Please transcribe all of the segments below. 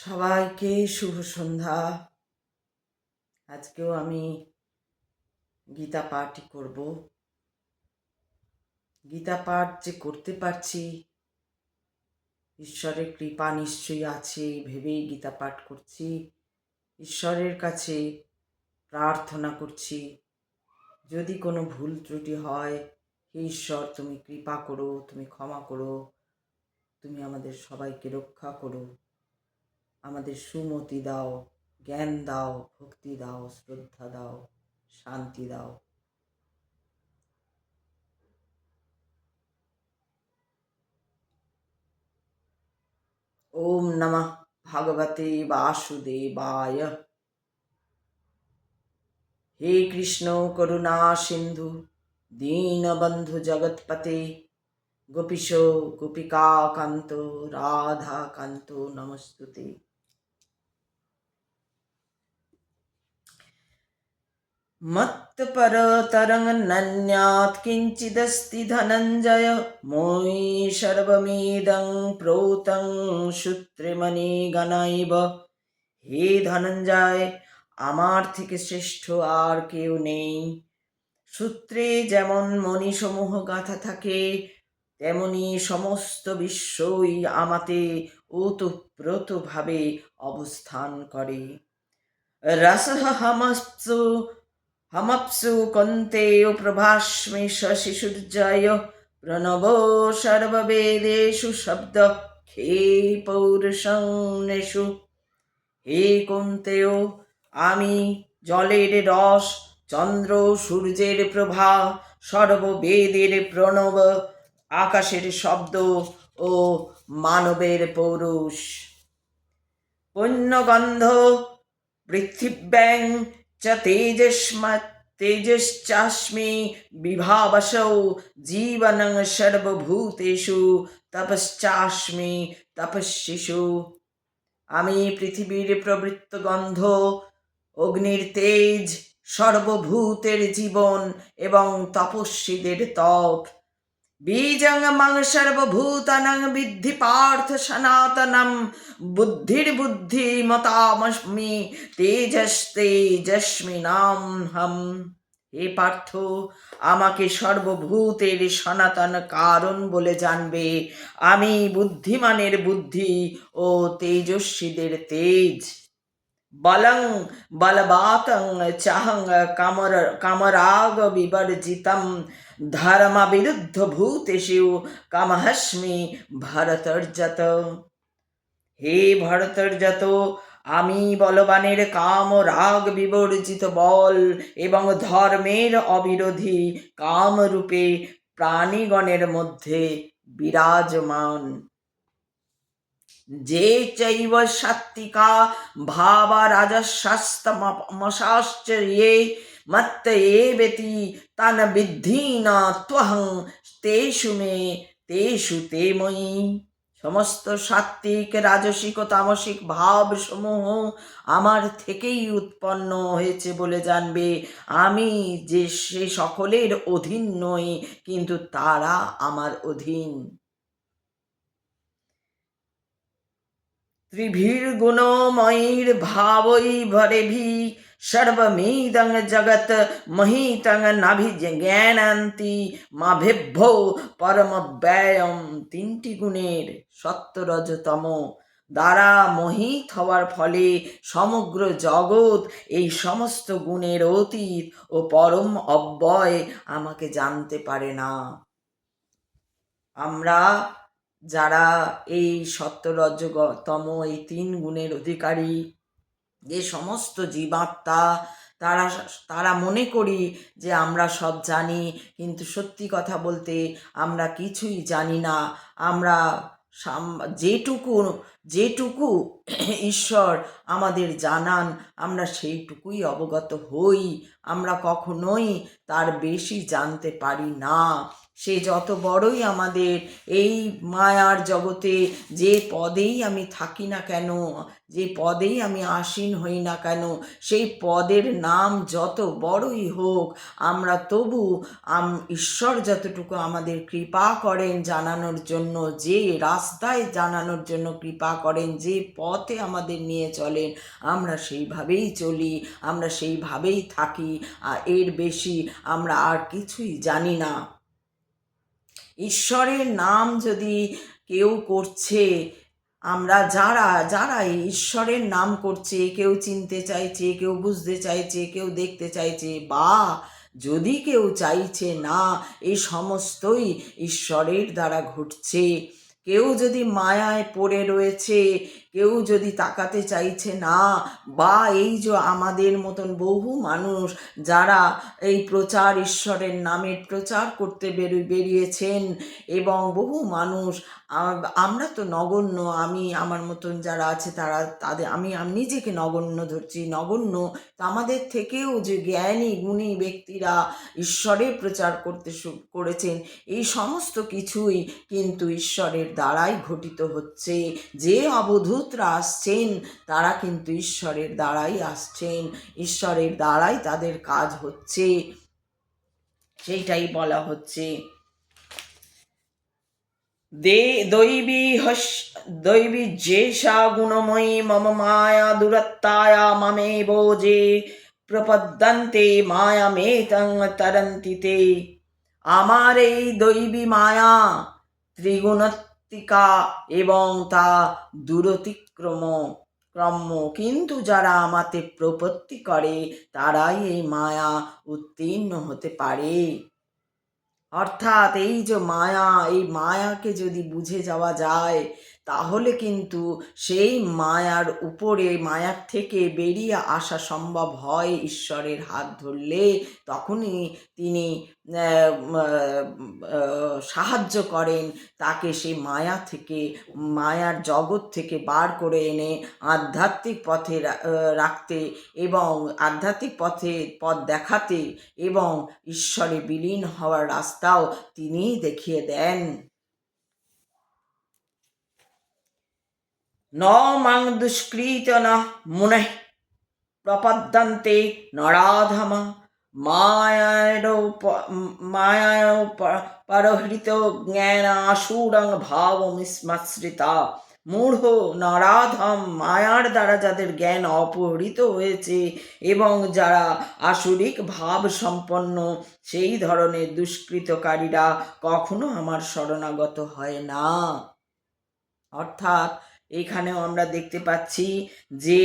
সবাইকে শুভ সন্ধ্যা। আজকেও আমি গীতা পাঠই করব। গীতা পাঠ যে করতে পারছি ঈশ্বরের কৃপা নিশ্চয়ই আছে ভেবেই গীতা পাঠ করছি। ঈশ্বরের কাছে প্রার্থনা করছি, যদি কোনো ভুল ত্রুটি হয়, হে ঈশ্বর তুমি কৃপা করো, তুমি ক্ষমা করো, তুমি আমাদের সবাইকে রক্ষা করো, আমাদের সুমতি দাও, জ্ঞান দাও, ভক্তি দাও, শ্রদ্ধা দাও, শান্তি দাও। ওম নমঃ ভগবতে বাসুদেবায়। হে কৃষ্ণ করুণা সিন্ধু দীনবন্ধু জগৎপতে গোপীশ গোপিকা কান্ত রাধা কান্ত নমস্তুতে। मत्परतरङ्गनन्यात् किञ्चिदस्ति धनञ्जय मोहि सर्वमिदं प्रोतं সূত্রমণিগণैव। হে ধনঞ্জয়, আমার থেকে শ্রেষ্ঠ আর কেউ নেই। সূত্রে যেমন মণিসমূহ গাঁথা থাকে, তেমনি সমস্ত বিশ্বই আমাতে ওতপ্রোতভাবে অবস্থান করে। রসঃ हमप्सु कौन्तेयो प्रभास्मि शशिसूर्याय प्रणवो सर्ववेदेषु शब्द खे पौरुषेषु। হে কৌন্তেয়, আমি জলের রস, চন্দ্র সূর্যের প্রভা, সর্ববেদের প্রণব, আকাশের শব্দ ও মানবের পৌরুষ। পুণ্যগন্ধ পৃথিব্যাং চ তেজশ্চাস্মি বিভাবসৌ জীবনং সর্বভূতেষু তপশ্চাস্মি তপস্বিষু। আমি পৃথিবীর প্রবৃত্ত গন্ধ, অগ্নির তেজ, সর্বভূতের জীবন এবং তপস্বীদের তপ। বীজং মং সর্বভূতানাং বিদ্ধি পার্থ সনাতনম বুদ্ধির্বুদ্ধিমতামস্মি তেজস্তেজস্মিনাহম। হে পার্থ, আমাকে সর্বভূতের সনাতন কারণ বলে জানবে। আমি বুদ্ধিমানের বুদ্ধি ও তেজস্বীদের তেজ। বলং বলবাতং চাহং কামরাগ বিবর্জিতম ধর্ম বিরুদ্ধ ভূতেষু কামহস্মি ভরতর্জত। হে ভরতর্জত, আমি বলবানের কাম রাগ বিবর্জিত বল এবং ধর্মের অবিরোধী কামরূপে প্রাণীগণের মধ্যে বিরাজমান। যে চৈব সাত্বিকা ভাবা রাজসাস্তমসাশ্চ ये मत्त एवेति तान् विद्धि न त्वहं तेषु ते मयि। সমস্ত সাত্বিক রাজসিক ও তামসিক ভাব সমূহ আমার থেকেই উৎপন্ন হয়েছে বলে জানবে। আমি যে সে সকলের অধীন নই, কিন্তু তারা আমার অধীন। त्रिभिर्गुणमयैर्भावैर्भरेभिः सर्वमिदं जगत् महितं नाभिज्ञानान्ति মাভেভ্যো পরমব্যয়ম। তিনটি গুণের সত্ত্ব রজতম দ্বারা মোহিত হওয়ার ফলে সমগ্র জগৎ এই সমস্ত গুণের অতীত ও পরম অব্যয় আমাকে জানতে পারে না। আমরা যারা এই সত্ত্বরজতম এই তিন গুণের অধিকারী, যে সমস্ত জীবাত্মা, তারা মনে করি যে আমরা সব জানি, কিন্তু সত্যি কথা বলতে আমরা কিছুই জানি না। আমরা যেটুকু ঈশ্বর আমাদের জানান, আমরা সেইটুকুই অবগত হই। আমরা কখনোই তার বেশি জানতে পারি না। সে যত বড়ই আমাদের এই মায়ার জগতে যে পদেই আমি থাকি না কেন, যে পদেই আমি আসীন হই না কেন, সেই পদের নাম যত বড়ই হোক, আমরা তবু ঈশ্বর যতটুকু আমাদের কৃপা করেন জানানোর জন্য, যে রাস্তায় জানানোর জন্য কৃপা করেন, যে পথে আমাদের নিয়ে চলেন, আমরা সেইভাবেই চলি, আমরা সেইভাবেই থাকি। আর এর বেশি আমরা আর কিছুই জানি না। ঈশ্বরের নাম যদি কেউ করছে, আমরা যারা যারা এই ঈশ্বরের নাম করছে, কেউ চিনতে চাইছে, কেউ বুঝতে চাইছে, কেউ দেখতে চাইছে, বা যদি কেউ চাইছে না, এই সমস্তই ঈশ্বরের দ্বারা ঘটছে। কেউ যদি মায়ায় পড়ে রয়েছে, কেউ যদি তাকাতে চাইছে না, বা এই যে আমাদের মতন বহু মানুষ যারা এই প্রচার, ঈশ্বরের নামের প্রচার করতে বেরিয়েছেন, এবং বহু মানুষ, আমরা তো নগণ্য, আমি আমার মতন যারা আছে তাদের আমি নিজেকে নগণ্য ধরছি, নগণ্য। তো আমাদের থেকেও যে জ্ঞানী গুণী ব্যক্তিরা ঈশ্বরের প্রচার করতে করেছেন, এই সমস্ত কিছুই কিন্তু ঈশ্বরের দ্বারাই ঘটিত হচ্ছে। যে অবধূতরা আসছেন তারা কিন্তু ঈশ্বরের দ্বারাই আসছেন, ঈশ্বরের দ্বারাই তাদের কাজ হচ্ছে, সেইটাই বলা হচ্ছে। দৈবী যেষা গুণময়ী মম মায়া দুরত্তায়া মমেব যে প্রপদ্যন্তে মায়ামেতং তরন্তি তে। আমার এই দৈবী মায়া ত্রিগুণাত্মিকা এবং তা ক্রম্য, কিন্তু যারা আমাতে প্রপত্তি করে তারাই এই মায়া উত্তীর্ণ হতে পারে। অর্থাৎ এই যে মায়া, এই মায়াকে যদি বুঝে যাওয়া যায়, তাহলে কিন্তু সেই মায়ার উপরে, মায়ার থেকে বেরিয়ে আসা সম্ভব হয় ঈশ্বরের হাত ধরলে। তখনই তিনি সাহায্য করেন তাকে সেই মায়া থেকে, মায়ার জগৎ থেকে বার করে এনে আধ্যাত্মিক পথে রাখতে, এবং আধ্যাত্মিক পথ দেখাতে, এবং ঈশ্বরে বিলীন হওয়ার রাস্তাও তিনিই দেখিয়ে দেন। ন মাং দুষ্কৃত ন মুনঃ প্রপদ্যন্তে নরাধমা মায়ায় পরহৃত জ্ঞান আসুরং ভাবমিশ্রিতা। মূঢ় নরাধম, মায়ার দ্বারা যাদের জ্ঞান অপহৃত হয়েছে এবং যারা আসুরিক ভাব সম্পন্ন, সেই ধরনের দুষ্কৃতকারীরা কখনো আমার শরণাগত হয় না। অর্থাৎ এখানেও আমরা দেখতে পাচ্ছি যে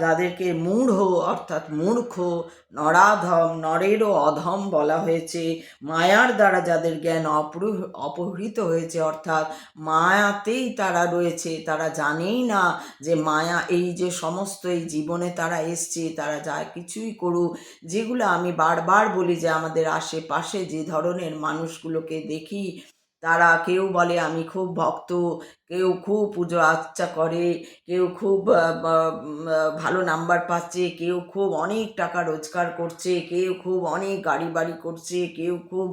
যাদেরকে মূঢ় অর্থাৎ মূর্খ, নরাধম, নরেরও অধম বলা হয়েছে, মায়ার দ্বারা যাদের জ্ঞান অপহৃত হয়েছে, অর্থাৎ মায়াতেই তারা রয়েছে, তারা জানেই না যে মায়া, এই যে সমস্ত এই জীবনে তারা এসছে, তারা যা কিছুই করুক, যেগুলো আমি বারবার বলি যে আমাদের আশেপাশে যে ধরনের মানুষগুলোকে দেখি, তারা কেউ বলে আমি খুব ভক্ত, কেউ খুব পুজো আর্চা করে, কেউ খুব ভালো নাম্বার পাচ্ছে, কেউ খুব অনেক টাকা রোজগার করছে, কেউ খুব অনেক গাড়ি বাড়ি করছে, কেউ খুব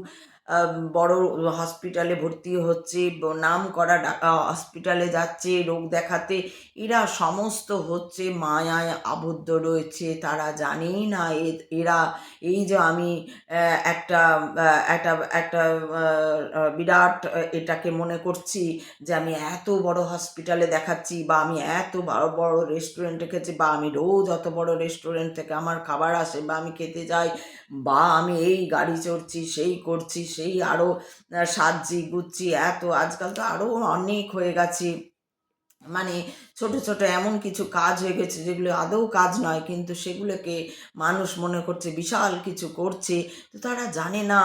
বড় হসপিটালে ভর্তি হচ্ছে, নাম করা হসপিটালে যাচ্ছে রোগ দেখাতে। এরা সমস্ত হচ্ছে মায়ায় আবদ্ধ রয়েছে, তারা জানেই না এরা এই যে আমি একটা একটা একটা বিরাট এটাকে মনে করছি যে আমি এত বড় হসপিটালে দেখাচ্ছি, বা আমি এত বড় বড় রেস্টুরেন্টে খেয়েছি, বা আমি রোজ অত বড় রেস্টুরেন্ট থেকে আমার খাবার আসে বা আমি খেতে যাই, বা আমি এই গাড়ি চড়ছি, সেই করছি, সেই আরও সাজছি গুচ্ছি, এত আজকাল তো আরও অনেক হয়ে গেছি, মানে ছোট ছোট এমন কিছু কাজ হয়ে গেছে যেগুলো আদৌ কাজ নয়, কিন্তু সেগুলোকে মানুষ মনে করছে বিশাল কিছু করছে। তো তারা জানে না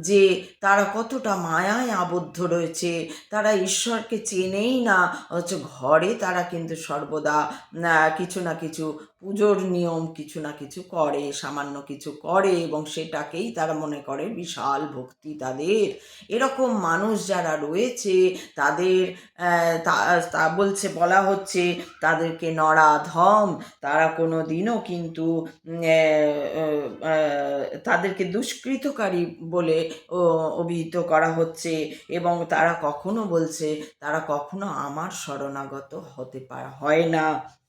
যে তারা কতটা মায়ায় আবদ্ধ রয়েছে, তারা ঈশ্বরকে চেনেই না, অথচ ঘরে তারা কিন্তু সর্বদা কিছু না কিছু পুজোর নিয়ম কিছু না কিছু করে, সামান্য কিছু করে, এবং সেটাকেই তারা মনে করে বিশাল ভক্তি তাদের। এরকম মানুষ যারা রয়েছে তাদের তা বলছে বলা হচ্ছে তাদেরকে নরাধম, তারা কোনো দিনও কিন্তু তাদেরকে দুষ্কৃতকারী বলে অভিহিত করা হচ্ছে, এবং তারা কখনো বলছে তারা কখনো আমার শরণাগত হয় না,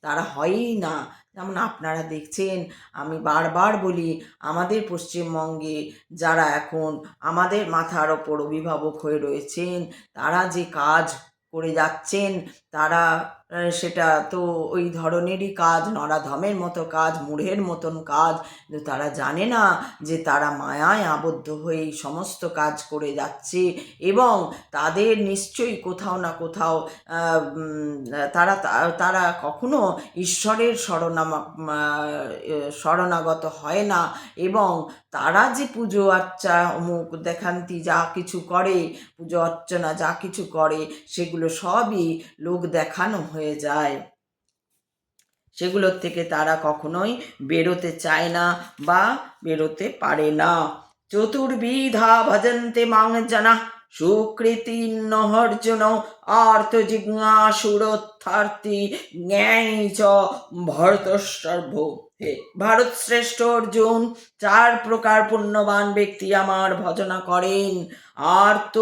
তারা হয়ই না। যেমন আপনারা দেখছেন, আমি বারবার বলি, আমাদের পশ্চিমবঙ্গে যারা এখন আমাদের মাথার ওপর অভিভাবক হয়ে রয়েছেন, তারা যে কাজ করে যাচ্ছেন, তারা সেটা তো ওই ধরনেরই কাজ, নরাধমের মতো কাজ, মূঢ়ের মতন কাজ। কিন্তু তারা জানে না যে তারা মায়ায় আবদ্ধ হয়ে এই সমস্ত কাজ করে যাচ্ছে, এবং তাদের নিশ্চয়ই কোথাও না কোথাও তারা তারা কখনো ঈশ্বরের শরণাগত হয় না, এবং তারা যে পুজো আর্চা অমুক দেখান্তি যা কিছু করে, পুজো অর্চনা যা কিছু করে, সেগুলো সবই লোক দেখানো হয়ে যায়। সেগুলোর থেকে তারা কখনোই বেরোতে চায় না বা বেরোতে পারে না। চতুর্বিধা ভজন্তে মাং জানা সুকৃতির্নহর্জুন আর্ত জিজ্ঞাসুরোত্থার্থী জ্ঞানী চ ভরতসর্ব। হে ভারত শ্রেষ্ঠ অর্জুন, 4 প্রকার পুণ্যবান ব্যক্তি আমার ভজনা করেন: আর্ত,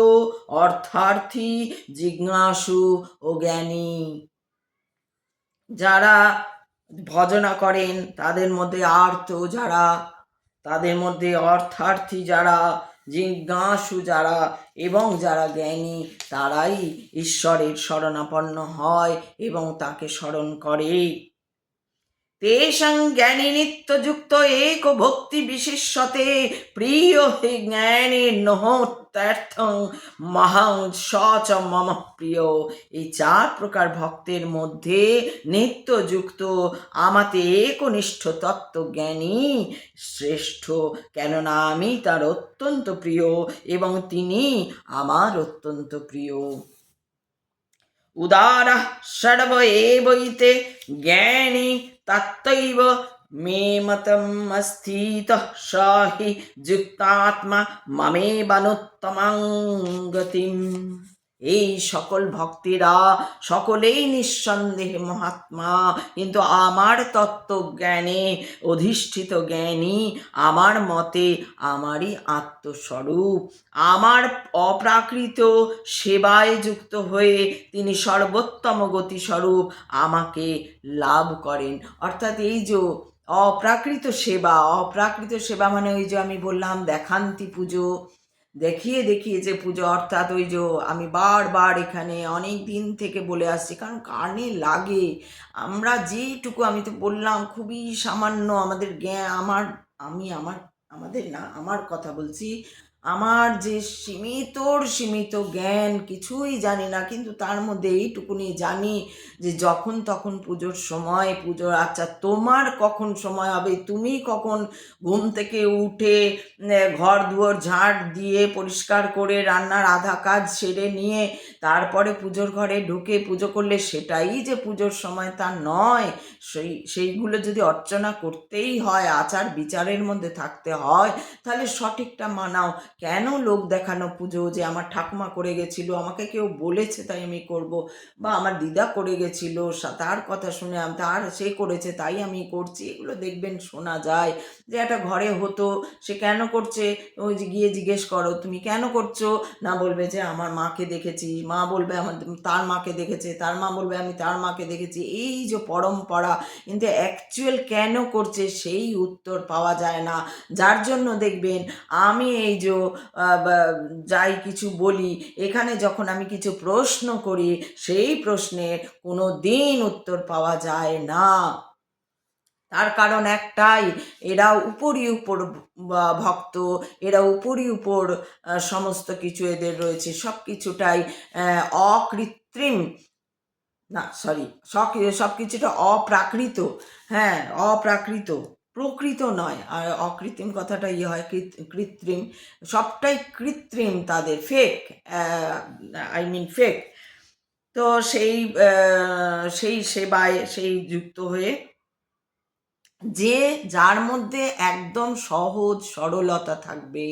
অর্থার্থী, জিজ্ঞাসু ও জ্ঞানী। যারা ভজনা করেন তাদের মধ্যে আর্ত যারা, তাদের মধ্যে অর্থার্থী যারা, জিজ্ঞাসু যারা এবং যারা জ্ঞানী, তারাই ঈশ্বরের শরণাপন্ন হয় এবং তাকে স্মরণ করে। তেষাং জ্ঞানী নিত্যযুক্ত এক ভক্তি বিশেষ্যতে প্রিয় হে জ্ঞানীর নহত্যর্থং মহাং সচ মম প্রিয়। এই 4 প্রকার ভক্তের মধ্যে নিত্যযুক্ত আমাতে একনিষ্ঠ তত্ত্বজ্ঞানী শ্রেষ্ঠ, কেননা আমি তার অত্যন্ত প্রিয় এবং তিনি আমার অত্যন্ত প্রিয়। উদারা সর্ব এবৈতে জ্ঞানী তত্ত্বৈব মে মতম স্থিতঃ স হি যুক্তাত্মা মমেবানুত্তমাং গতিম। এই সকল ভক্তেরা সকলেই নিঃসন্দেহে মহাত্মা, কিন্তু আমার তত্ত্বজ্ঞানে অধিষ্ঠিত জ্ঞানী আমার মতে আমারই আত্মস্বরূপ। আমার অপ্রাকৃত সেবায় যুক্ত হয়ে তিনি সর্বোত্তম গতিস্বরূপ আমাকে লাভ করেন। অর্থাৎ এই যে অপ্রাকৃত সেবা মানে ওই যে আমি বললাম দেখান্তি পুজো, দেখিয়ে দেখিয়ে যে পুজো, অর্থাৎ ওই যে আমি বারবার এখানে অনেক দিন থেকে বলে আসছি, কারণ কানে লাগে। আমরা যেইটুকু, আমি তো বললাম খুবই সামান্য আমাদের জ্ঞান, আমাদের না, আমার কথা বলছি, আমার যে সীমিত জ্ঞান, কিছুই জানি না, কিন্তু তার মধ্যে এইটুকুনি জানি যে যখন তখন পুজোর সময়, পুজোর আচ্ছা তোমার কখন সময় হবে, তুমি কখন ঘুম থেকে উঠে ঘর দুয়ার ঝাড় দিয়ে পরিষ্কার করে রান্নার আধা কাজ সেরে নিয়ে তারপরে পুজোর ঘরে ঢুকে পুজো করলে সেটাই যে পুজোর সময় তা নয়। সেইগুলো যদি অর্চনা করতেই হয়, আচার বিচারের মধ্যে থাকতে হয়, তাহলে সঠিকটা মানাও। কেন লোক দেখানো পুজো, যে আমার ঠাকুমা করে গেছিলো, আমাকে কেউ বলেছে তাই আমি করব, বা আমার দিদা করে গেছিলো তার কথা শুনে তার সে করেছে তাই আমি করছি, এগুলো দেখবেন শোনা যায়। যে একটা ঘরে হতো, সে কেন করছে, ওই যে গিয়ে জিজ্ঞেস করো তুমি কেন করছো, না বলবে যে আমার মাকে দেখেছি, মা বলবে আমার তার মাকে দেখেছে, তার মা বলবে আমি তার মাকে দেখেছি, এই যে পরম্পরা। কিন্তু অ্যাকচুয়াল কেন করছে সেই উত্তর পাওয়া যায় না, যার জন্য দেখবেন আমি এই যে যাই কিছু বলি, এখানে যখন আমি কিছু প্রশ্ন করি, সেই প্রশ্নের কোনো দিন উত্তর পাওয়া যায় না। তার কারণ একটাই, এরা উপর ভক্ত, এরা উপর সমস্ত কিছু এদের রয়েছে, সব কিছুটাই অকৃত্রিম, না সরি, সব কিছুটা অপ্রাকৃত। হ্যাঁ, অপ্রাকৃত, প্রকৃত নয়। আর অকৃত্রিম কথাটা হয় কৃত্রিম, সবটাই কৃত্রিম, তাদের ফেক, ফেক। তো সেই সেবায় সেই যুক্ত হয়ে, যে যার মধ্যে একদম সহজ সরলতা থাকবে,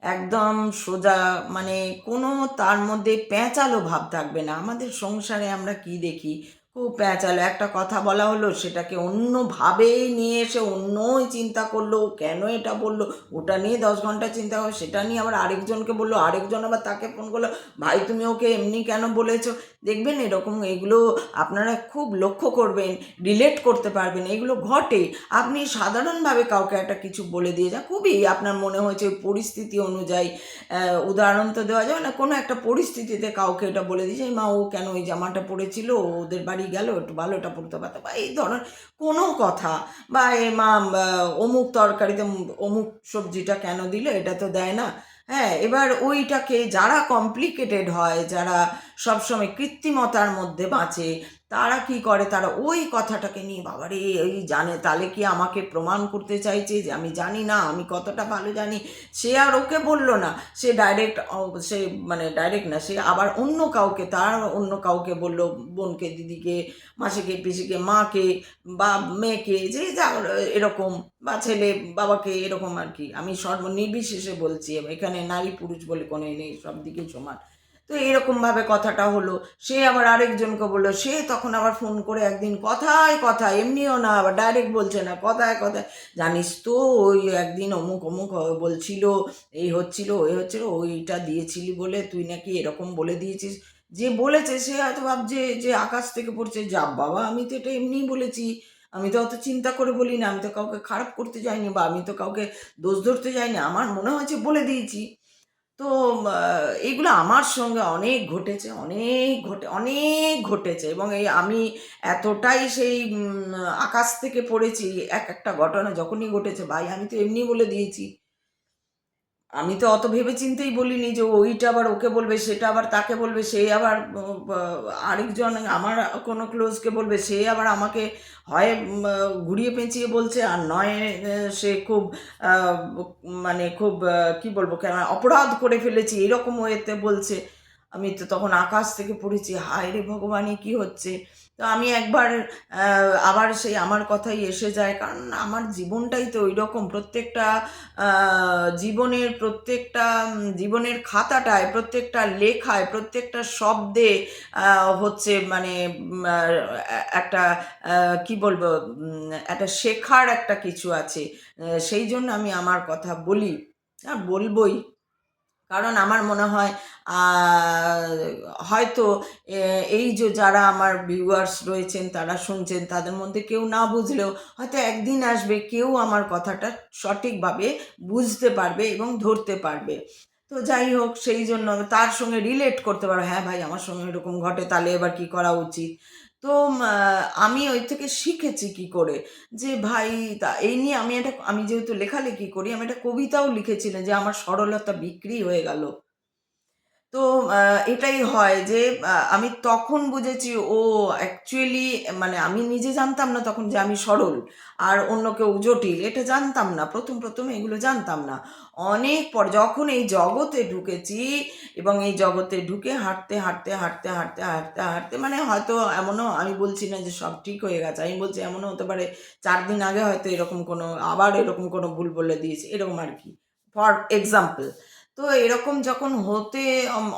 একদম সোজা, মানে কোনো তার মধ্যে প্যাঁচালো ভাব থাকবে না। আমাদের সংসারে আমরা কি দেখি, খুব প্যাঁচালো, একটা কথা বলা হলো সেটাকে অন্যভাবে নিয়ে এসে অন্যই চিন্তা করলো, কেন এটা বললো, ওটা নিয়ে 10 ঘন্টা চিন্তা করো, সেটা নিয়ে আবার আরেকজনকে বললো, আরেকজন আবার তাকে ফোন করলো, ভাই তুমি ওকে এমনি কেন বলেছো। দেখবেন এরকম, এগুলো আপনারা খুব লক্ষ্য করবেন, রিলেট করতে পারবেন, এগুলো ঘটে। আপনি সাধারণভাবে কাউকে একটা কিছু বলে দিয়ে যান, খুবই আপনার মনে হয়েছে ওই পরিস্থিতি অনুযায়ী, উদাহরণ তো দেওয়া যাবে না, কোনো একটা পরিস্থিতিতে কাউকে এটা বলে দিয়েছে, মা ও কেন ওই জামাটা পরেছিল, ওদের বাড়ি গেল একটু ভালো এটা পরতে পারতো, বা এই ধরনের কোনো কথা, বা এ মা অমুক তরকারিতে অমুক সবজিটা কেন দিল, এটা তো দেয় না। হ্যাঁ, এবার ওইটাকে যারা কমপ্লিকেটেড হয়, যারা সবসময় কৃত্রিমতার মধ্যে বাঁচে, তারা কি করে, তারা ওই কথাটাকে নিয়ে বাবারে ওই জানে, তাহলে কি আমাকে প্রমাণ করতে চাইছে যে আমি জানি না, আমি কতটা ভালো জানি। সে আর ওকে বললো না, সে ডাইরেক্ট, সে মানে ডাইরেক্ট না, সে আবার অন্য কাউকে, তার অন্য কাউকে বললো, বোনকে, দিদিকে, মাসিকে, পিসিকে, মাকে, বা মেয়েকে, যে যা এরকম, বা ছেলে বাবাকে, এরকম আর কি। আমি নির্বিশেষে বলছি, এখানে নারী পুরুষ বলে কোনো নেই, সব দিকেই সমান। তো এরকমভাবে কথাটা হলো, সে আবার আরেকজনকে বললো, সে তখন আবার ফোন করে একদিন কথায় কথায়, এমনিও না আবার ডাইরেক্ট বলছে না, কথায় কথায়, জানিস তো ওই একদিন অমুক অমুক বলছিল, এই হচ্ছিল ওই হচ্ছিল, ওইটা দিয়েছিলি বলে তুই নাকি এরকম বলে দিয়েছিস। যে বলেছে সে হয়তো ভাবছে যে আকাশ থেকে পড়ছে, যা বাবা আমি তো এটা এমনিই বলেছি, আমি তো অত চিন্তা করে বলি না, আমি তো কাউকে খারাপ করতে যাইনি, বা আমি তো কাউকে দোষ ধরতে যাইনি, আমার মনে হয়েছে বলে দিয়েছি। তো এইগুলো আমার সঙ্গে অনেক ঘটেছে, অনেক ঘটেছে, এবং এই আমি এতটাই সেই আকাশ থেকে পড়েছি, এক একটা ঘটনা যখনই ঘটেছে, ভাই আমি তো এমনি বলে দিয়েছি, আমি তো অত ভেবে চিন্তেই বলিনি যে ওইটা আবার ওকে বলবে, সেটা আবার তাকে বলবে, সে আবার আরেকজন আমার কোনো ক্লোজকে বলবে, সে আবার আমাকে হয় ঘুরিয়ে পেঁচিয়ে বলছে, আর নয় সে খুব আহ, মানে খুব কি বলবো, কেন অপরাধ করে ফেলেছি এরকম ওয়েতে বলছে। আমি তো তখন আকাশ থেকে পড়েছি, হায় রে ভগবানই কি হচ্ছে। তো আমি একবার আবার সেই আমার কথাই এসে যায়, কারণ আমার জীবনটাই তো ওই রকম, প্রত্যেকটা জীবনের প্রত্যেকটা জীবনের খাতাটায়, প্রত্যেকটা লেখায়, প্রত্যেকটা শব্দে হচ্ছে মানে একটা কি বলবো, একটা শেখার একটা কিছু আছে। সেই জন্য আমি আমার কথা বলি, আর বলবই। কারণ আমার মনে হয় আহ, হয়তো এই যে যারা আমার ভিউয়ার্স রয়েছেন, তারা শুনছেন, তাদের মধ্যে কেউ না বুঝলেও হয়তো একদিন আসবে কেউ আমার কথাটা সঠিকভাবে বুঝতে পারবে এবং ধরতে পারবে। তো যাই হোক, সেই জন্য তার সঙ্গে রিলেট করতে পারো, হ্যাঁ ভাই আমার সঙ্গে এরকম ঘটে, তাহলে এবার কি করা উচিত। তো আমি ওই থেকে শিখেছি কি করে, যে ভাই এই নিয়ে আমি যেহেতু লেখালেখি করি, আমি একটা কবিতাও লিখেছিলাম যে আমার সরলতা বিক্রি হয়ে গেল। তো এটাই হয় যে আমি তখন বুঝেছি, ও অ্যাকচুয়ালি, মানে আমি নিজে জানতাম না তখন যে আমি সরল আর অন্য কেউ জটিল, এটা জানতাম না, প্রথম প্রথম এগুলো জানতাম না। অনেক পর যখন এই জগতে ঢুকেছি, এবং এই জগতে ঢুকে হাঁটতে হাঁটতে হাঁটতে হাঁটতে হাঁটতে হাঁটতে, মানে হয়তো এমনও, আমি বলছি না যে সব ঠিক হয়ে গেছে, আমি বলছি এমনও হতে পারে 4 দিন আগে হয়তো এরকম কোনো, আবার এরকম কোনো ভুল বলে দিয়েছি, এরকম আর কি, ফর এক্সাম্পল। তো এরকম যখন হতে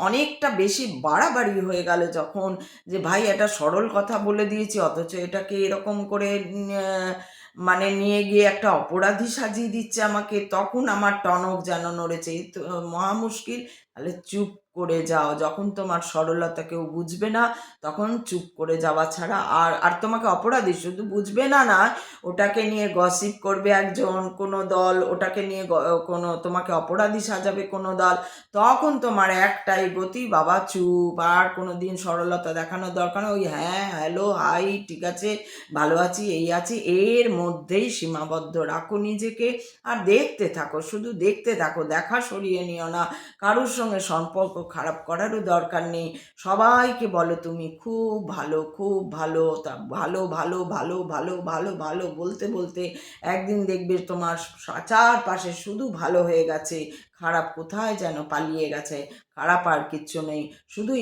অনেকটা বেশি বাড়াবাড়ি হয়ে গেল, যখন যে ভাই একটা সরল কথা বলে দিয়েছি, অথচ এটাকে এরকম করে মানে নিয়ে গিয়ে একটা অপরাধী সাজিয়ে দিচ্ছে আমাকে, তখন আমার টনক যেন নড়েছে, এই তো মহা মুশকিল। তাহলে চুপ করে যাও, যখন তোমার সরলতা কেউ বুঝবে না, তখন চুপ করে যাওয়া ছাড়া, আর আর তোমাকে অপরাধী শুধু বুঝবে না, না ওটাকে নিয়ে গসিপ করবে একজন, কোনো দল, ওটাকে নিয়ে কোনো তোমাকে অপরাধী সাজাবে কোনো দল, তখন তোমার একটাই গতি, বাবা চুপ, আর কোনো দিন সরলতা দেখানোর দরকার নেই, ওই হ্যাঁ হ্যালো হাই ঠিক আছে, ভালো আছি, এই আছি, এর মধ্যেই সীমাবদ্ধ রাখো নিজেকে, আর দেখতে থাকো, শুধু দেখতে থাকো, দেখা সরিয়ে নিও না, কারোর সঙ্গে সম্পর্ক খারাপ করারও দরকার নেই, সবাইকে বলো তুমি খুব ভালো, খুব ভালো, তা ভালো ভালো ভালো ভালো ভালো ভালো বলতে বলতে একদিন দেখবে তোমার চারপাশে শুধু ভালো হয়ে গেছে, খারাপ কোথায় যেন পালিয়ে গেছে। খারাপ আর কিচ্ছু নেই, শুধু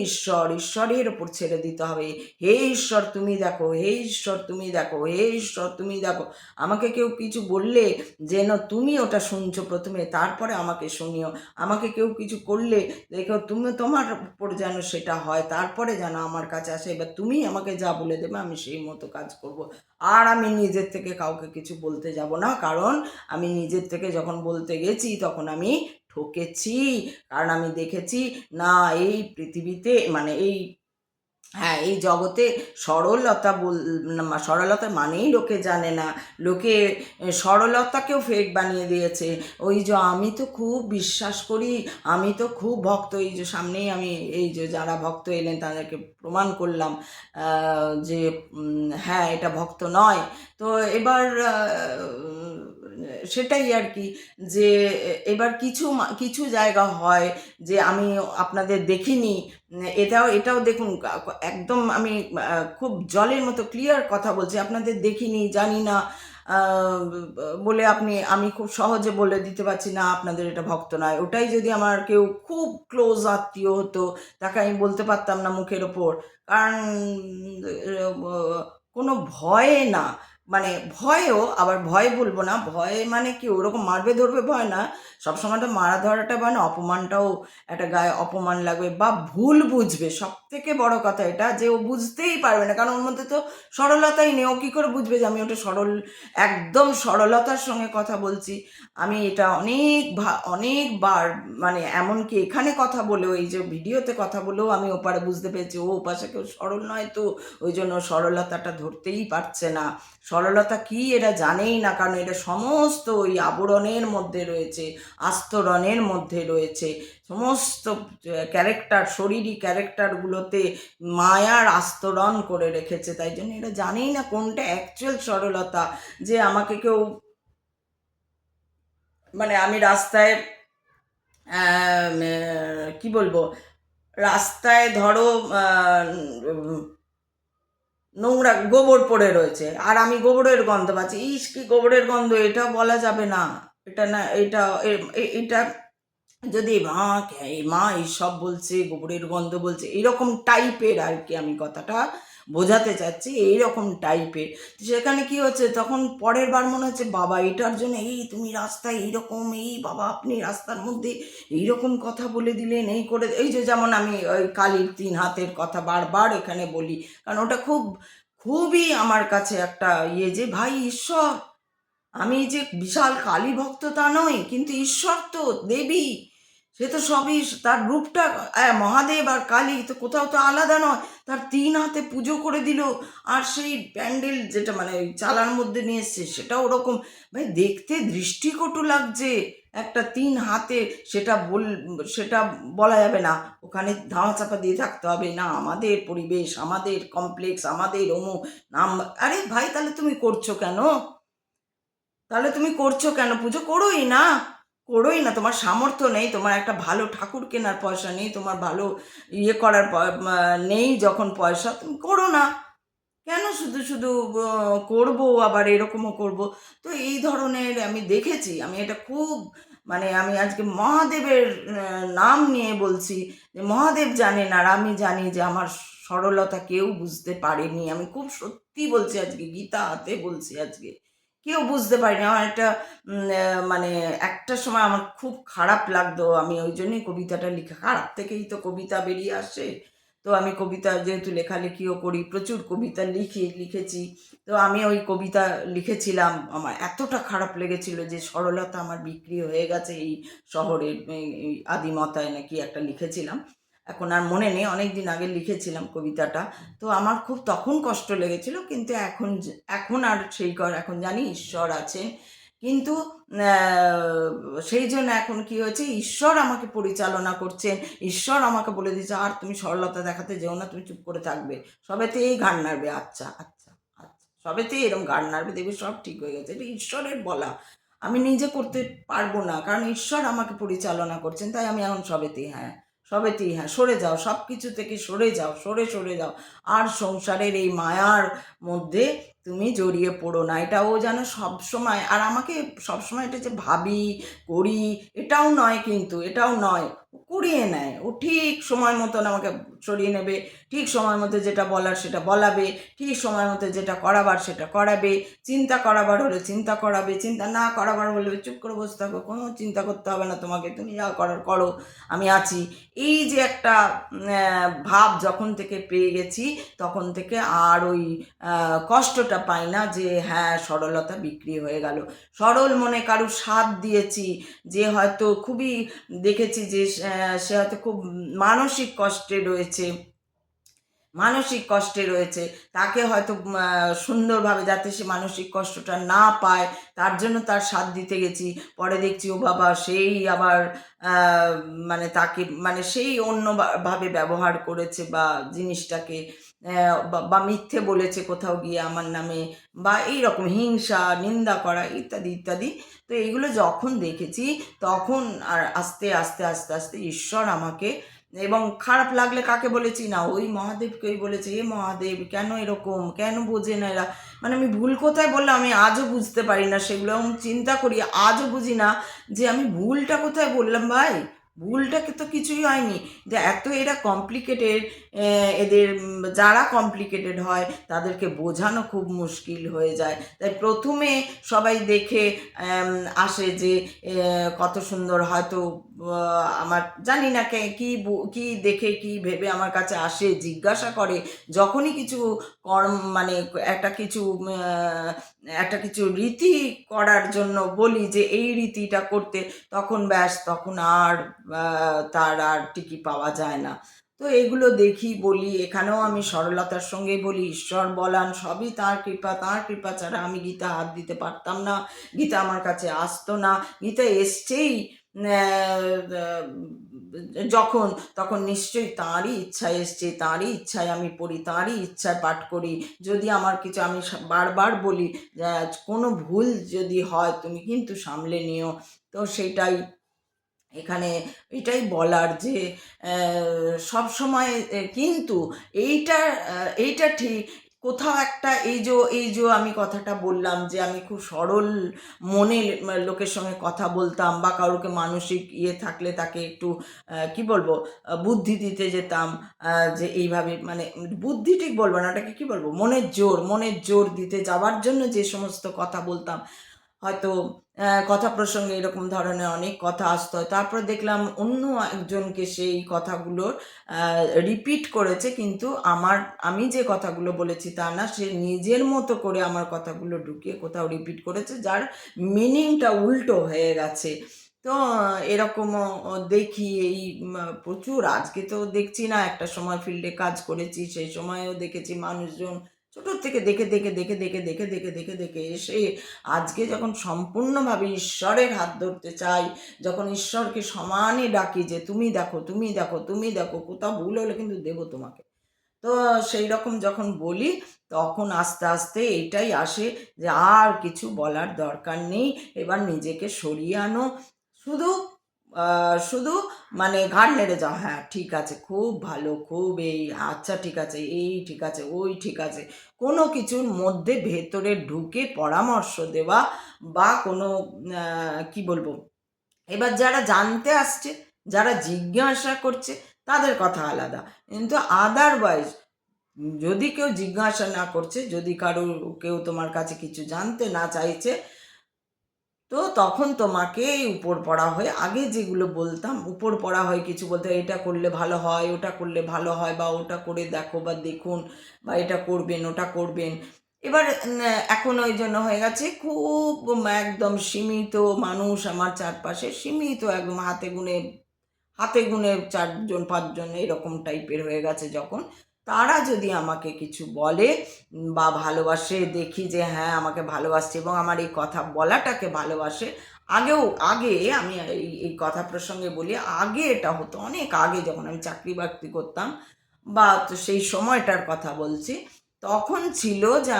ঈশ্বরের ওপর ছেড়ে দিতে হবে। হে ঈশ্বর তুমি দেখো, হে ঈশ্বর তুমি দেখো, হে ঈশ্বর তুমি দেখো। আমাকে কেউ কিছু বললে যেন তুমি ওটা শুনছো প্রথমে, তারপরে আমাকে শুনিও। আমাকে কেউ কিছু করলে দেখো তুমি, তোমার উপর যেন সেটা হয়, তারপরে যেন আমার কাছে আসে। এবার তুমি আমাকে যা বলে দেবে আমি সেই মতো কাজ করব। আর আমি নিজের থেকে কাউকে কিছু বলতে যাব না, কারণ আমি নিজের থেকে যখন বলতে গেছি তখন আমি ঠকেছি। কারণ আমি দেখেছি না, এই পৃথিবীতে মানে এই জগতে সরলতা মানেই লোকে জানে না। লোকে সরলতাকেও ফেক বানিয়ে দিয়েছে। ওই যে আমি তো খুব বিশ্বাস করি, আমি তো খুব ভক্ত, এই যে সামনেই আমি এই যে যারা ভক্ত এলেন তাদেরকে প্রমাণ করলাম যে হ্যাঁ এটা ভক্ত নয়। তো এবার সেটাই আর কি, যে এবার কিছু জায়গা হয় যে আমি আপনাদের দেখিনি। এটাও দেখুন, একদম আমি খুব জলের মতো ক্লিয়ার কথা বলছি, আপনাদের দেখিনি, জানি না বলে আমি খুব সহজে বলে দিতে পারছি না আপনাদের এটা ভক্ত নয়। ওটাই যদি আমার কেউ খুব ক্লোজ আত্মীয় হতো, তাকে আমি বলতে পারতাম না মুখের ওপর, কারণ কোনো ভয়ে না, মানে ভয়েও আবার ভয় বলবো না, ভয়ে মানে কি ওরকম মারবে ধরবে ভয় না, সবসময় তো মারা ধরাটা ভয় না, অপমানটাও একটা গায়ে অপমান লাগবে বা ভুল বুঝবে। সব থেকে বড় কথা এটা যে ও বুঝতেই পারবে না, কারণ ওর মধ্যে তো সরলতাই নেই। ও কী করে বুঝবে যে আমি ওটা একদম সরলতার সঙ্গে কথা বলছি। আমি এটা অনেকবার, মানে এমনকি এখানে কথা বলেও, এই যে ভিডিওতে কথা বলেও আমি ওপারে বুঝতে পেরেছি ও ওপাশে কেউ সরল নয়, তো ওই জন্য সরলতাটা ধরতেই পারছে না। সরলতা কি এরা জানেই না, কারণ এটা সমস্ত ওই আবরণের মধ্যে রয়েছে, আস্তরণের মধ্যে রয়েছে। সমস্ত ক্যারেক্টার, শরীরী ক্যারেক্টারগুলোতে মায়ার আস্তরণ করে রেখেছে, তাই জন্য এরা জানেই না কোনটা অ্যাকচুয়াল সরলতা। যে আমাকে কেউ, মানে আমি রাস্তায় কি বলবো, রাস্তায় ধরো নোংরা গোবর পড়ে রয়েছে আর আমি গোবরের গন্ধ পাচ্ছি, ইস কি গোবরের গন্ধ, এটা বলা যাবে না। এটা না, এটা যদি মা এইসব বলছে, গোবরের গন্ধ বলছে, এইরকম টাইপের আর কি আমি কথাটা বোঝাতে চাচ্ছি, এইরকম টাইপের। সেখানে কি হচ্ছে, তখন পরের বার মনে হচ্ছে বাবা এটার জন্য তুমি রাস্তায় এইরকম, বাবা আপনি রাস্তার মধ্যে এইরকম কথা বলে দিলেন, এই করে, এই যে যেমন আমি ওই কালীর 3 হাতের কথা বারবার এখানে বলি, কারণ ওটা খুবই আমার কাছে একটা যে ভাই ঈশ্বর, আমি যে বিশাল কালী ভক্ত তা নয়, কিন্তু ঈশ্বর তো দেবী, সে তো সবই, তার রূপটা মহাদেব আর কালী তো কোথাও তো আলাদা নয়। তার 3 হাতে পুজো করে দিল, আর সেই প্যান্ডেল যেটা মানে ওই চালার মধ্যে নিয়ে এসছে সেটা ওরকম, ভাই দেখতে দৃষ্টিকটু লাগছে। একটা 3 হাতে, সেটা বলা যাবে না, ওখানে ধামা চাপা দিয়ে থাকতে হবে না, আমাদের পরিবেশ, আমাদের কমপ্লেক্স, আমাদের অমুক নাম। আরে ভাই তাহলে তুমি করছো কেন? পুজো করোই না, তোমার সামর্থ্য নেই, তোমার একটা ভালো ঠাকুর কেনার পয়সা নেই, তোমার ভালো ইয়ে করার নেই, যখন পয়সা তুমি করো না কেন? শুধু শুধু করবো আবার এরকমও করব। তো এই ধরনের আমি দেখেছি, আমি এটা খুব, মানে আমি আজকে মহাদেবের নাম নিয়ে বলছি যে মহাদেব জানেন আর আমি জানি যে আমার সরলতা কেউ বুঝতে পারেনি। আমি খুব সত্যি বলছি, আজকে গীতা হাতে বলছি, আজকে কেউ বুঝতে পারিনি। আমার একটা মানে একটা সময় আমার খুব খারাপ লাগতো, আমি ওই জন্যই কবিতাটা লিখা, খারাপ থেকেই তো কবিতা বেরিয়ে আসে। তো আমি কবিতা যেহেতু লেখালেখিও করি, প্রচুর কবিতা লিখেছি, তো আমি ওই কবিতা লিখেছিলাম। আমার এতটা খারাপ লেগেছিল যে সরলতা আমার বিক্রি হয়ে গেছে এই শহরের, এই আদিমতায় নাকি একটা লিখেছিলাম, এখন আর মনে নেই, অনেক দিন আগে লিখেছিলাম কবিতাটা। তো আমার খুব তখন কষ্ট লেগেছিল, কিন্তু এখন আর এখন জানি ঈশ্বর আছেন, কিন্তু সেই জন্য এখন কি হয়েছে, ঈশ্বর আমাকে পরিচালনা করছেন, ঈশ্বর আমাকে বলে দিচ্ছে আর তুমি সরলতা দেখাতে যেও না, তুমি চুপ করে থাকবে, সবেতেই ঘাড় নাড়বে, আচ্ছা আচ্ছা আচ্ছা, সবেতেই এরকম ঘাড় নাড়বে, দেখবে সব ঠিক হয়ে গেছে। এটা ঈশ্বরের বলা, আমি নিজে করতে পারবো না, কারণ ঈশ্বর আমাকে পরিচালনা করছেন, তাই আমি এখন সবেতেই হ্যাঁ, সরে যাও, সব কিছু থেকে সরে যাও, সরে যাও, আর সংসারের এই মায়ার মধ্যে তুমি জড়িয়ে পড়ো না। এটা ও যেন সবসময়, আর আমাকে সবসময় এটা যে ভাবি, করি, এটাও নয়, কিন্তু এটাও নয়, ও করিয়ে নেয়। ও ঠিক সময় মতন আমাকে সরিয়ে নেবে, ঠিক সময় মতো যেটা বলার সেটা বলাবে, ঠিক সময় মতো যেটা করাবার সেটা করাবে, চিন্তা করাবার হলে চিন্তা করাবে, চিন্তা না করাবার হলে চুপ করে বসে থাকো, কোনো চিন্তা করতে হবে না তোমাকে, তুমি যা করার করো, আমি আছি। এই যে একটা ভাব যখন থেকে পেয়ে গেছি, তখন থেকে আর ওই কষ্টটা পাই না যে হ্যাঁ সরলতা বিক্রি হয়ে গেল। সরল মনে কারুর সাথ দিয়েছি, যে হয়তো খুবই দেখেছি যে সে হয়তো খুব মানসিক কষ্টে রয়েছে, তাকে হয়তো সুন্দরভাবে, যাতে সে মানসিক কষ্টটা না পায়, তার জন্য তার সাথ দিতে গেছি। পরে দেখছি ও বাবা সেই আবার মানে তাকে, মানে সেই অন্যভাবে ব্যবহার করেছে বা জিনিসটাকে, বা মিথ্যে বলেছে কোথাও গিয়ে আমার নামে, বা এই রকম হিংসা, নিন্দা করা, ইত্যাদি ইত্যাদি। তো এইগুলো যখন দেখেছি, তখন আর আস্তে আস্তে আস্তে আস্তে ঈশ্বর আমাকে, এবং খারাপ লাগলে কাকে বলেছি না, ওই মহাদেবকেই বলেছি, এ মহাদেব কেন এরকম, কেন বোঝে না এরা, মানে আমি ভুল কোথায় বললাম আমি আজও বুঝতে পারি না, সেগুলো আমি চিন্তা করি, আজও বুঝি না যে আমি ভুলটা কোথায় বললাম। ভাই, ভুলটাকে তো কিছুই হয়নি, যে এত এরা কমপ্লিকেটেড, এদের যারা কমপ্লিকেটেড হয় তাদেরকে বোঝানো খুব মুশকিল হয়ে যায়। তাই প্রথমে সবাই দেখে আসে যে কত সুন্দর, হয়তো আমার জানি না কি দেখে কি ভেবে আমার কাছে আসে, জিজ্ঞাসা করে, যখনই কিছু কর্ম, মানে একটা কিছু রীতি করার জন্য বলি যে এই রীতিটা করতে, তখন ব্যাস, তখন আর তার আর টিকি পাওয়া যায় না। তো এগুলো দেখি, বলি, এখানেও আমি সরলতার সঙ্গে বলি, ঈশ্বর বলান সবই তাঁর কৃপা, তাঁর কৃপা ছাড়া আমি গীতা হাত দিতে পারতাম না, গীতা আমার কাছে আসতো না। গীতা এসছেই যখন, তখন নিশ্চয়ই তাঁরই ইচ্ছায় এসছে, তাঁরই ইচ্ছায় আমি পড়ি, তাঁরই ইচ্ছায় পাঠ করি। যদি আমার কিছু, আমি বারবার বলি, কোনো ভুল যদি হয় তুমি কিন্তু সামলে নিও। তো সেটাই এখানে, এটাই বলার যে সব সময়, কিন্তু এইটা এইটা ঠিক, কোথাও একটা, এই যে আমি কথাটা বললাম যে আমি খুব সরল মনে লোকের সঙ্গে কথা বলতাম, বা কারোকে মানসিক থাকলে তাকে একটু কি বলবো, বুদ্ধি দিতে যেতাম, যে এইভাবে, মানে বুদ্ধি ঠিক বলবো না, ওটাকে কি বলবো, মনের জোর দিতে যাওয়ার জন্য যে সমস্ত কথা বলতাম, হয়তো কথা প্রসঙ্গে এরকম ধরনের অনেক কথা আসতো, তারপর দেখলাম অন্য একজনকে সেই কথাগুলোর রিপিট করেছে, কিন্তু আমি যে কথাগুলো বলেছি তা না, সে নিজের মতো করে আমার কথাগুলো ঢুকিয়ে কোথাও রিপিট করেছে, যার মিনিংটা উল্টো হয়ে গেছে। তো এরকমও দেখি, এই প্রচুর, আজকে তো দেখছি না, একটা সময় ফিল্ডে কাজ করেছি, সেই সময়ও দেখেছি মানুষজন ছোটোর থেকে দেখে দেখে দেখে দেখে দেখে দেখে দেখে দেখে এসে আজকে যখন সম্পূর্ণভাবে ঈশ্বরের হাত ধরতে চাই, যখন ঈশ্বরকে সমানে ডাকি যে তুমি দেখো, তুমি দেখো, তুমি দেখো, কোথাও ভুল হলে কিন্তু দেবো তোমাকে, তো সেই রকম যখন বলি, তখন আস্তে আস্তে এইটাই আসে যে আর কিছু বলার দরকার নেই, এবার নিজেকে সরিয়ে আনো, শুধু শুধু মানে ঘাড় নেড়ে যাও, হ্যাঁ ঠিক আছে, খুব ভালো, খুব এই, আচ্ছা ঠিক আছে, এই ঠিক আছে, ওই ঠিক আছে, কোনো কিছুর মধ্যে ভেতরে ঢুকে পরামর্শ দেওয়া, বা কোনো কি বলবো, এবার যারা জানতে আসছে, যারা জিজ্ঞাসা করছে, তাদের কথা আলাদা, কিন্তু আদারওয়াইজ যদি কেউ জিজ্ঞাসা না করছে, যদি কেউ তোমার কাছে কিছু জানতে না চাইছে, তো তখন তোমাকে উপর পড়া হয়ে, আগে যেগুলো বলতাম, উপর পড়া হয়ে কিছু বলতে, এটা করলে ভালো হয়, ওটা করলে ভালো হয়, বা ওটা করে দেখো বা দেখুন, বা এটা করবেন, ওটা করবেন। এবার এখন ওই জন্য হয়ে গেছে খুব একদম সীমিত মানুষ আমার চারপাশে, সীমিত একদম হাতে গুনে 4 জন 5 জন এরকম টাইপের হয়ে গেছে, যখন তারা যদি আমাকে কিছু বলে বা ভালোবাসে, দেখি যে হ্যাঁ আমাকে ভালোবাসছে এবং আমার এই কথা বলাটাকে ভালোবাসে। আগে আমি এই কথা প্রসঙ্গে বলি, আগে এটা হতো, অনেক আগে যখন আমি চাকরি বাকরি করতাম, বা তো সেই সময়টার কথা বলছি, তখন ছিল যে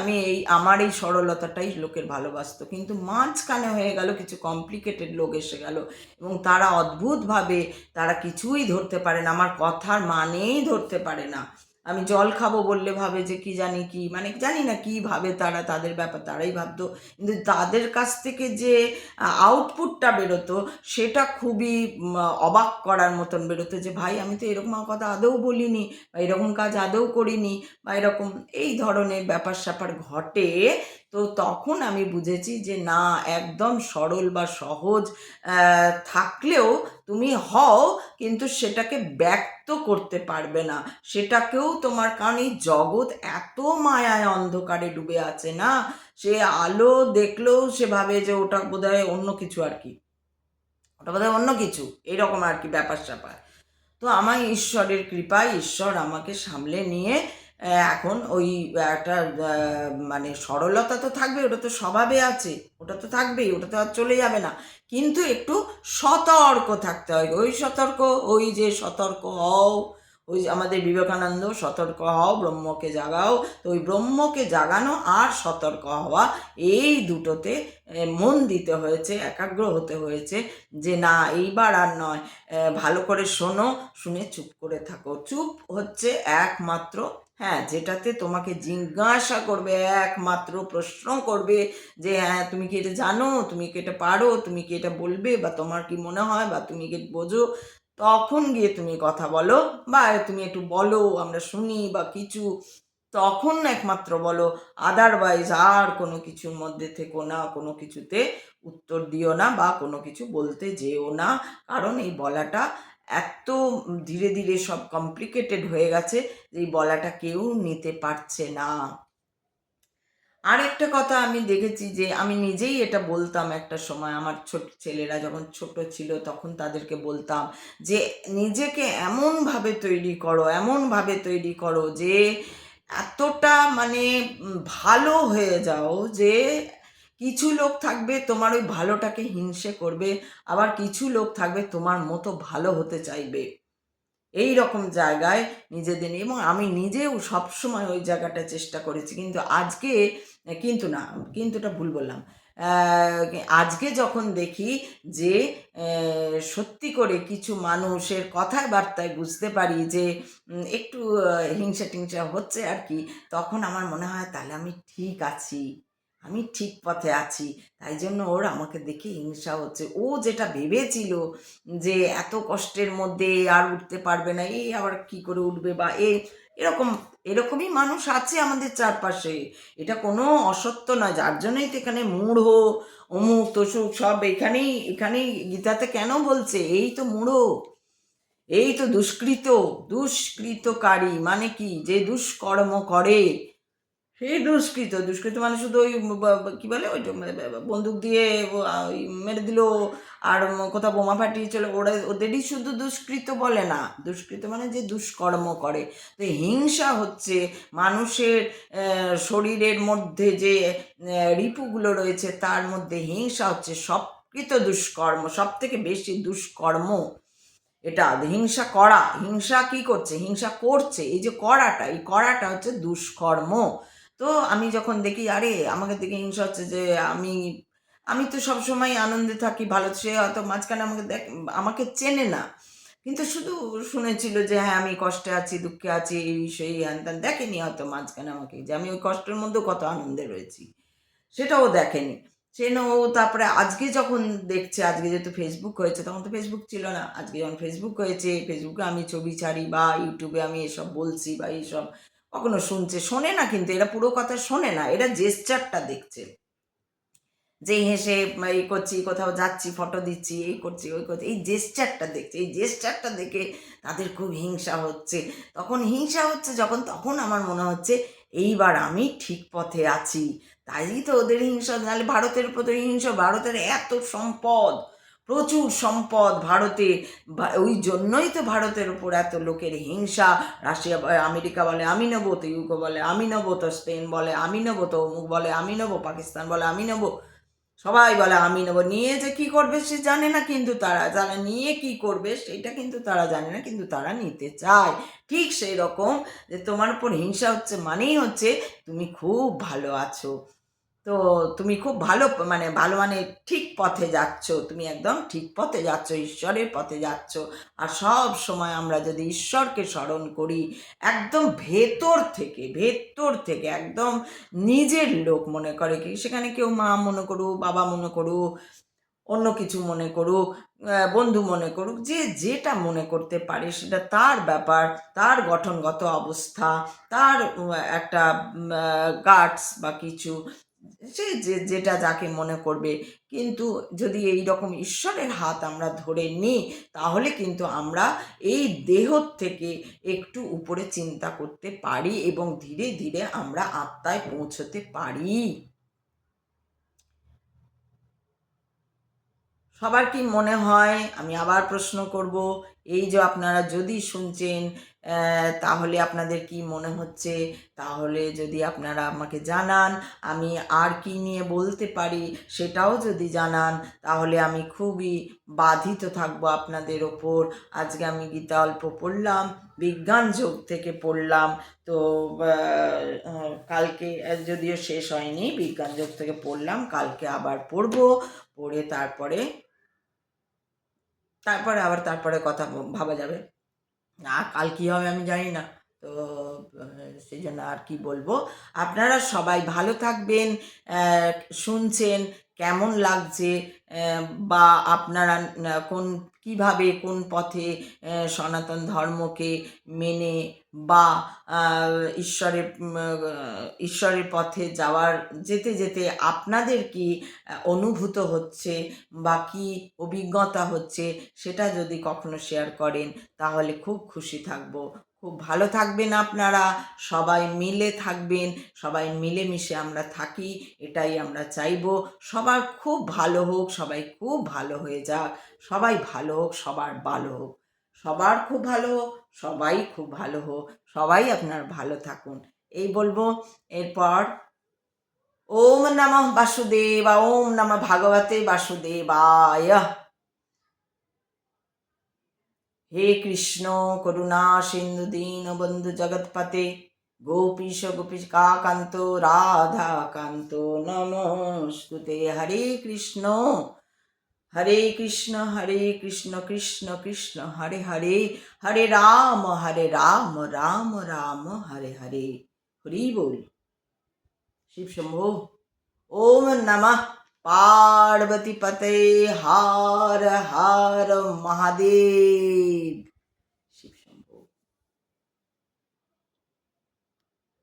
আমার এই সরলতাটাই লোকের ভালোবাসতো, কিন্তু মাঝখানে হয়ে গেল কিছু কমপ্লিকেটেড লোক এসে গেল, এবং তারা অদ্ভুতভাবে, তারা কিছুই ধরতে পারে না, আমার কথার মানেই ধরতে পারে না, আমি জল খাবো বললে ভাবে যে কি জানি কি, মানে জানি না কি ভাবে তারা, তাদের ব্যাপার তারাই ভাবতো। কিন্তু তাদের কাছ থেকে যে আউটপুটটা বেরোতো সেটা খুবই অবাক করার মতন বেরোতো, যে ভাই আমি তো এরকম কথা আদৌ বলিনি, বা এরকম কাজ আদৌ করিনি, বা এরকম এই ধরনের ব্যাপার স্যাপার ঘটে। তো তখন আমি বুঝেছি যে না, একদম সরল বা সহজ থাকলেও তুমি হও, কিন্তু সেটাকে ব্যক্ত করতে পারবে না সেটাকেও তোমার, কারণ এই জগৎ এত মায়ায় অন্ধকারে ডুবে আছে না, সে আলো দেখলেও সে ভাবে যে ওটা বোধহয় অন্য কিছু আর কি, ওটা বোধহয় অন্য কিছু, এরকম আর কি ব্যাপার স্যাপার। তো আমার ঈশ্বরের কৃপায় ঈশ্বর আমাকে সামলে নিয়ে এখন ওই একটা মানে সরলতা তো থাকবে, ওটা তো স্বভাবে আছে, ওটা তো থাকবেই, ওটা তো আর চলে যাবে না, কিন্তু একটু সতর্ক থাকতে হয়। ওই সতর্ক, ওই যে সতর্ক হও, ওই যে আমাদের বিবেকানন্দ সতর্ক হও ব্রহ্মকে জাগাও, তো ওই ব্রহ্মকে জাগানো আর সতর্ক হওয়া, এই দুটোতে মন দিতে হয়েছে, একাগ্র হতে হয়েছে, যে না এইবার আর নয়, ভালো করে শোনো, শুনে চুপ করে থাকো। চুপ হচ্ছে একমাত্র, হ্যাঁ, যেটাতে তোমাকে জিজ্ঞাসা করবে, একমাত্র প্রশ্ন করবে যে হ্যাঁ তুমি কি এটা জানো, তুমি কি এটা পারো, তুমি কি এটা বলবে, বা তোমার কি মনে হয়, বা তুমি কি বোঝো, তখন গিয়ে তুমি কথা বলো, বা তুমি একটু বলো আমরা শুনি বা কিছু, তখন একমাত্র বলো। আদারওয়াইজ আর কোনো কিছুর মধ্যে থেকো না, কোনো কিছুতে উত্তর দিও না, বা কোনো কিছু বলতে যেও না, কারণ এই বলাটা এত ধীরে ধীরে সব কমপ্লিকেটেড হয়ে গেছে যে এই বলাটা কেউ নিতে পারছে না। আরেকটা কথা আমি দেখেছি, যে আমি নিজেই এটা বলতাম একটা সময়, আমার ছোট ছেলেরা যখন ছোট ছিল তখন তাদেরকে বলতাম যে নিজেকে এমনভাবে তৈরি করো, এমনভাবে তৈরি করো যে এতটা মানে ভালো হয়ে যাও, যে কিছু লোক থাকবে তোমার ওই ভালোটাকে হিংসে করবে, আবার কিছু লোক থাকবে তোমার মতো ভালো হতে চাইবে। এই রকম জায়গায় নিজেদের নিয়ে, এবং আমি নিজেও সবসময় ওই জায়গাটা চেষ্টা করেছি, কিন্তু আজকে, কিন্তু না, কিন্তুটা ভুল বললাম, আজকে যখন দেখি যে সত্যি করে কিছু মানুষের কথায় বার্তায় বুঝতে পারি যে একটু হিংসা টিংসা হচ্ছে আর কি, তখন আমার মনে হয় তাহলে আমি ঠিক আছি, আমি ঠিক পথে আছি, তাই জন্য ওর আমাকে দেখে হিংসা হচ্ছে। ও যেটা ভেবেছিল যে এত কষ্টের মধ্যে আর উঠতে পারবে না, এই আবার কি করে উঠবে, বা এরকম, এরকমই মানুষ আছে আমাদের চারপাশে, এটা কোনো অসত্য নয়। যার জন্যই তো এখানে মূঢ় অমুক তসুক সব এখানেই এখানেই গীতাতে কেন বলছে, এই তো মূঢ়, এই তো দুষ্কৃত, দুষ্কৃতকারী মানে কি, যে দুষ্কর্ম করে, সেই দুষ্কৃত, দুষ্কৃত মানে শুধু ওই কি বলে ওই বন্দুক দিয়ে ওই মেরে দিল, আর কোথাও বোমা ফাটিয়ে চলে, ওরা ওদেরই শুধু দুষ্কৃত বলে না, দুষ্কৃত মানে যে দুষ্কর্ম করে। তো হিংসা হচ্ছে মানুষের শরীরের মধ্যে যে রিপুগুলো রয়েছে তার মধ্যে হিংসা হচ্ছে সবকৃত দুষ্কর্ম, সব থেকে বেশি দুষ্কর্ম এটা। হিংসা করা, হিংসা কি করছে, হিংসা করছে, এই যে করাটা, এই করাটা হচ্ছে দুষ্কর্ম। তো আমি যখন দেখি আরে আমাকে দেখে হিংসা হচ্ছে, যে আমি আমি তো সবসময় আনন্দে থাকি, ভালো, সে হয়তো মাঝখানে আমাকে আমাকে চেনে না, কিন্তু শুধু শুনেছিল যে হ্যাঁ আমি কষ্টে আছি, দুঃখে আছি, এই সেই হ্যান ত্যান, দেখেনি হয়তো মাঝখানে আমাকে যে আমি ওই কষ্টের মধ্যেও কত আনন্দে রয়েছি, সেটাও দেখেনি। সে ও তারপরে আজকে যখন দেখছে, আজকে যেহেতু ফেসবুক হয়েছে, তখন তো ফেসবুক ছিল না, আজকে যখন ফেসবুক হয়েছে, ফেসবুকে আমি ছবি ছাড়ি বা ইউটিউবে আমি এসব বলছি বা এইসব, কখনো শুনছে, শোনে না, কিন্তু এরা পুরো কথা শোনে না, এরা জেস্চারটা দেখছে, যে হেসে এই করছি, কোথাও যাচ্ছি, ফটো দিচ্ছি, এই করছি, ওই করছি, এই জেস্চারটা দেখছে, এই জেস্চারটা দেখে তাদের খুব হিংসা হচ্ছে। তখন হিংসা হচ্ছে যখন, তখন আমার মনে হচ্ছে এইবার আমি ঠিক পথে আছি, তাই তো ওদের হিংসা, নাহলে ভারতের উপর তো হিংসা, ভারতের এত সম্পদ, প্রচুর সম্পদ ভারতে, ওই জন্যই তো ভারতের উপর এত লোকের হিংসা। রাশিয়া আমেরিকা বলে আমি নেবো, তো ইউকো বলে আমি নেবো, তো স্পেন বলে আমি নেবো, তো অমুক বলে আমি নেবো, পাকিস্তান বলে আমি নেবো, সবাই বলে আমি নেবো, নিয়ে যে কি করবে সে জানে না, কিন্তু তারা জানে নিয়ে কি করবে সেটা কিন্তু তারা জানে না, কিন্তু তারা নিতে চায়। ঠিক সেই রকম, যে তোমার উপর হিংসা হচ্ছে মানেই হচ্ছে তুমি খুব ভালো আছো, তো তুমি খুব ভালো ভালো ঠিক পথে যাচ্ছ, তুমি একদম ঠিক পথে যাচ্ছ, ঈশ্বরের পথে যাচ্ছ। আর সব সময় আমরা যদি ঈশ্বরকে স্মরণ করি, একদম ভেতর থেকে একদম নিজের লোক মনে করে, কি সেখানে কেউ মা মনে করুক, বাবা মনে করুক, অন্য কিছু মনে করুক, বন্ধু মনে করুক, যে যেটা মনে করতে পারে সেটা তার ব্যাপার, তার গঠনগত অবস্থা, তার একটা গাটস বা কিছু, সে যেটা যাকে মনে করবে। কিন্তু যদি এই রকম ঈশ্বরের হাত আমরা ধরে নিই, তাহলে কিন্তু আমরা এই দেহ থেকে একটু উপরে চিন্তা করতে পারি এবং ধীরে ধীরে আমরা আত্মায় পৌঁছতে পারি। সবার কি মনে হয়, আমি আবার প্রশ্ন করব, এই যে আপনারা যদি শুনছেন, তাহলে আপনাদের কি মনে হচ্ছে? তাহলে যদি আপনারা আমাকে জানান, আমি আর কি নিয়ে বলতে পারি সেটাও যদি জানান, তাহলে আমি খুবই বাধিত থাকবো আপনাদের ওপর। আজকে আমি গীতা অল্প পড়লাম, বিজ্ঞান যোগ থেকে পড়লাম। তো কালকে যদিও শেষ হয়নি, বিজ্ঞান যোগ থেকে পড়লাম, কালকে আবার পড়বো, পড়ে তারপরে কথা ভাবা যাবে। আর কাল কী হবে আমি জানি না। তো সেই জন্য আর কি বলবো, আপনারা সবাই ভালো থাকবেন। শুনছেন কেমন লাগছে, বা আপনারা কীভাবে কোন পথে সনাতন ধর্মকে মেনে বা ঈশ্বরের পথে যেতে যেতে আপনাদের কি অনুভূত হচ্ছে বা কি অভিজ্ঞতা হচ্ছে, সেটা যদি কখনো শেয়ার করেন তাহলে খুব খুশি থাকব। খুব ভালো থাকবেন আপনারা, সবাই মিলে থাকবেন, সবাই মিলেমিশে আমরা থাকি, এটাই আমরা চাইব। সবার খুব ভালো হোক, সবাই খুব ভালো হয়ে যাক, সবাই ভালো হোক, সবার ভালো হোক, সবার খুব ভালো হোক, সবাই খুব ভালো হোক, সবাই আপনার ভালো থাকুন, এই বলবো। এরপর ওম নমঃ বাসুদেবা, ওম নমঃ ভাগবতে বাসুদেবায়। হে কৃষ্ণ করুণা সিন্ধু দীনবন্ধু জগৎপতে, গোপীশ গোপিকা কান্ত রাধা কান্ত নমস্তুতে। হরে কৃষ্ণ কৃষ্ণ কৃষ্ণ হরে হরে, হরে রাম রাম রাম হরে হরে। হরি বল। শিব শম্ভু। ओम नमः पार्वती पते, हर हर महादेव।